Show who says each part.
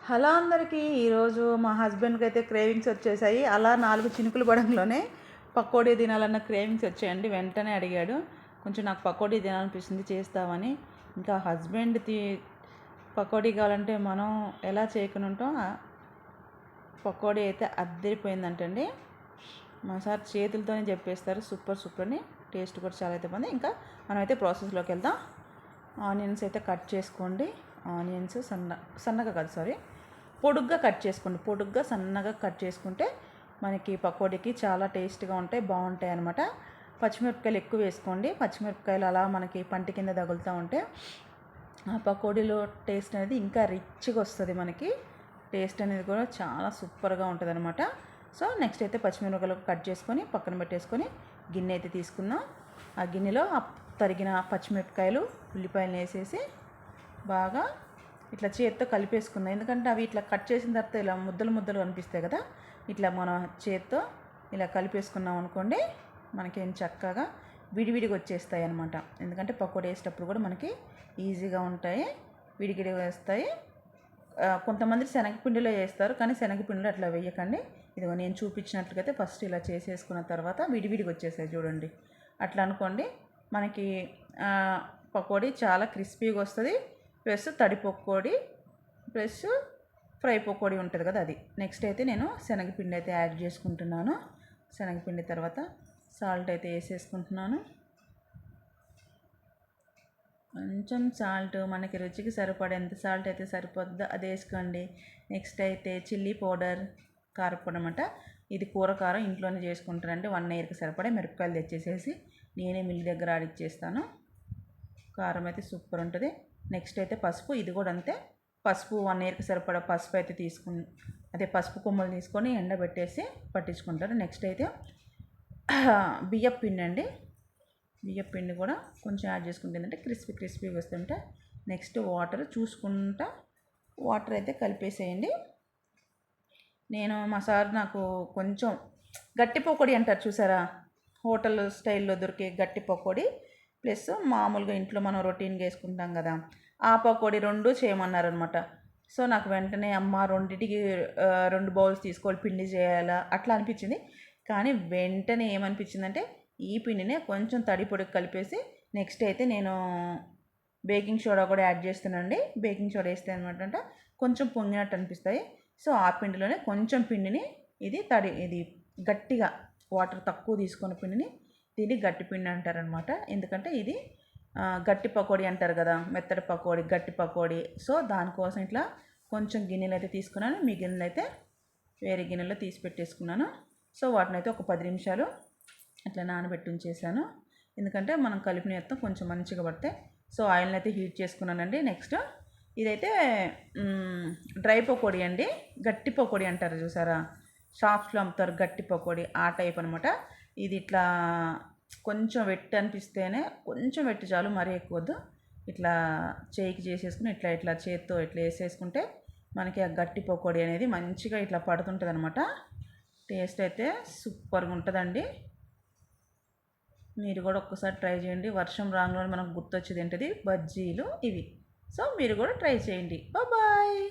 Speaker 1: Hello అందరికీ. ఈరోజు మా హస్బెండ్కి అయితే క్రేవింగ్స్ వచ్చేసాయి. అలా 4 చినుకులు పడంలోనే పకోడీ తినాలన్న క్రేవింగ్స్ వచ్చాయండి. వెంటనే అడిగాడు, కొంచెం నాకు పకోడీ తినాలనిపిస్తుంది చేస్తామని. ఇంకా హస్బెండ్ పకోడీ కావాలంటే మనం ఎలా చేయకుండా ఉంటాం. పకోడీ అయితే అద్దరిపోయిందంటండి. మా సార్ చేతులతోనే చెప్పేస్తారు, సూపర్ అని. టేస్ట్ కూడా చాలా అయితే బాగుంది. ఇంకా మనమైతే ప్రాసెస్లోకి వెళ్దాం. ఆనియన్స్ అయితే కట్ చేసుకోండి. ఆనియన్స్ సన్నగా కాదు, పొడుగ్గా కట్ చేసుకోండి. పొడుగ్గా సన్నగా కట్ చేసుకుంటే మనకి పకోడీకి చాలా టేస్ట్గా ఉంటాయి, బాగుంటాయి అన్నమాట. పచ్చిమిరపకాయలు ఎక్కువ వేసుకోండి. పచ్చిమిరపకాయలు అలా మనకి పంటి కింద తగులుతూ ఉంటే ఆ పకోడీలో టేస్ట్ అనేది ఇంకా రిచ్గా వస్తుంది. మనకి టేస్ట్ అనేది కూడా చాలా సూపర్గా ఉంటుంది అనమాట. సో నెక్స్ట్ అయితే పచ్చిమిరపకాయలు కట్ చేసుకొని పక్కన పెట్టేసుకొని గిన్నె అయితే తీసుకుందాం. ఆ గిన్నెలో తరిగిన పచ్చిమిరపకాయలు, ఉల్లిపాయలు వేసేసి బాగా ఇట్లా చేత్తో కలిపేసుకుందాం. ఎందుకంటే అవి ఇట్లా కట్ చేసిన తర్వాత ఇలా ముద్దలు కనిపిస్తాయి కదా, ఇట్లా మన చేత్తో ఇలా కలిపేసుకున్నాం అనుకోండి, మనకేం చక్కగా విడివిడిగా వచ్చేస్తాయి అనమాట. ఎందుకంటే పకోడీ వేసేటప్పుడు కూడా మనకి ఈజీగా ఉంటాయి, విడివిడిగా వేస్తాయి. కొంతమంది శనగపిండిలో వేస్తారు, కానీ శనగపిండిలో అట్లా వేయకండి. ఇదిగో నేను చూపించినట్లయితే ఫస్ట్ ఇలా చేసేసుకున్న తర్వాత విడివిడిగా వచ్చేసాయి చూడండి. అట్లా అనుకోండి, మనకి పకోడీ చాలా క్రిస్పీగా వస్తుంది. ప్లస్ తడి పకోడీ ప్లస్ ఫ్రై పకోడీ ఉంటుంది కదా, అది. నెక్స్ట్ అయితే నేను శనగపిండి అయితే యాడ్ చేసుకుంటున్నాను. శనగపిండి తర్వాత సాల్ట్ అయితే వేసేసుకుంటున్నాను. కొంచెం సాల్ట్ మనకి రుచికి సరిపడేంత సాల్ట్ అయితే సరిపోద్దో అది వేసుకోండి. నెక్స్ట్ అయితే చిల్లీ పౌడర్, కారపొడి అన్నమాట. ఇది కూర కారం ఇంట్లోనే చేసుకుంటానండి. 1 ఇయర్కి సరిపడే మిరపకాయలు తెచ్చేసేసి నేనే మిల్లి దగ్గర ఆడిచ్చేస్తాను. కారం అయితే సూపర్ ఉంటుంది. నెక్స్ట్ అయితే పసుపు, ఇది కూడా అంతే. పసుపు 1 ఇయర్కి సరిపడా పసుపు అయితే అదే పసుపు కొమ్మలు తీసుకొని ఎండబెట్టేసి పట్టించుకుంటారు. నెక్స్ట్ అయితే బియ్యం పిండి అండి. బియ్యం పిండి కూడా కొంచెం యాడ్ చేసుకుంటే ఏంటంటే క్రిస్పీగా వస్తుంటే. నెక్స్ట్ వాటర్ చూసుకుంటా వాటర్ అయితే కలిపేసేయండి. మా సార్ నాకు కొంచెం గట్టి పకోడీ అంటారు చూసారా, హోటల్ స్టైల్లో దొరికే గట్టి పకోడీ ప్లస్ మామూలుగా ఇంట్లో మనం రొటీన్గా వేసుకుంటాం కదా, ఆ పకోడీ 2 చేయమన్నారనమాట. సో నాకు వెంటనే అమ్మ రెండింటికి 2 బౌల్స్ తీసుకోవాలి, పిండి చేయాలా అట్లా అనిపించింది. కానీ వెంటనే ఏమనిపించిందంటే ఈ పిండినే కొంచెం తడి పొడికి కలిపేసి నెక్స్ట్ అయితే నేను బేకింగ్ సోడా కూడా యాడ్ చేస్తున్నానండి. బేకింగ్ సోడా వేస్తే అనమాట కొంచెం పొంగినట్టు అనిపిస్తాయి. సో ఆ పిండిలోనే కొంచెం పిండిని ఇది గట్టిగా వాటర్ తక్కువ తీసుకున్న పిండిని దీన్ని గట్టి పిండి అంటారనమాట. ఎందుకంటే ఇది గట్టి పకోడీ అంటారు కదా, మెత్తడి పకోడీ, గట్టి పకోడీ. సో దానికోసం ఇట్లా కొంచెం గిన్నెలు అయితే తీసుకున్నాను. మీ గిన్నెలు అయితే వేరే గిన్నెలో తీసి పెట్టేసుకున్నాను. సో వాటిని అయితే ఒక 10 నిమిషాలు అట్లా నానబెట్టి ఉంచేసాను. ఎందుకంటే మనం కలిపిన మొత్తం కొంచెం మంచిగా పడితే. సో ఆయిల్ని అయితే హీట్ చేసుకున్నానండి. నెక్స్ట్ ఇదైతే డ్రై పకోడీ అండి. గట్టి పకోడీ అంటారు చూసారా, షాప్స్లో అమ్ముతారు గట్టి పకోడీ, ఆ టైప్ అనమాట. ఇది ఇట్లా కొంచెం వెట్టి అనిపిస్తేనే కొంచెం వెట్టి చాలు, మరీ ఎక్కువద్దు. ఇట్లా చేయికి చేసేసుకుని ఇట్లా చేత్తో ఇట్లా వేసేసుకుంటే మనకి ఆ గట్టి పకోడీ అనేది మంచిగా ఇట్లా పడుతుంటుంది అనమాట. టేస్ట్ అయితే సూపర్గా ఉంటుందండి. మీరు కూడా ఒక్కసారి ట్రై చేయండి. వర్షం రాగానే మనకు గుర్తొచ్చేది ఏంటిది, బజ్జీలు ఇవి. సో మీరు కూడా ట్రై చేయండి. బాయ్.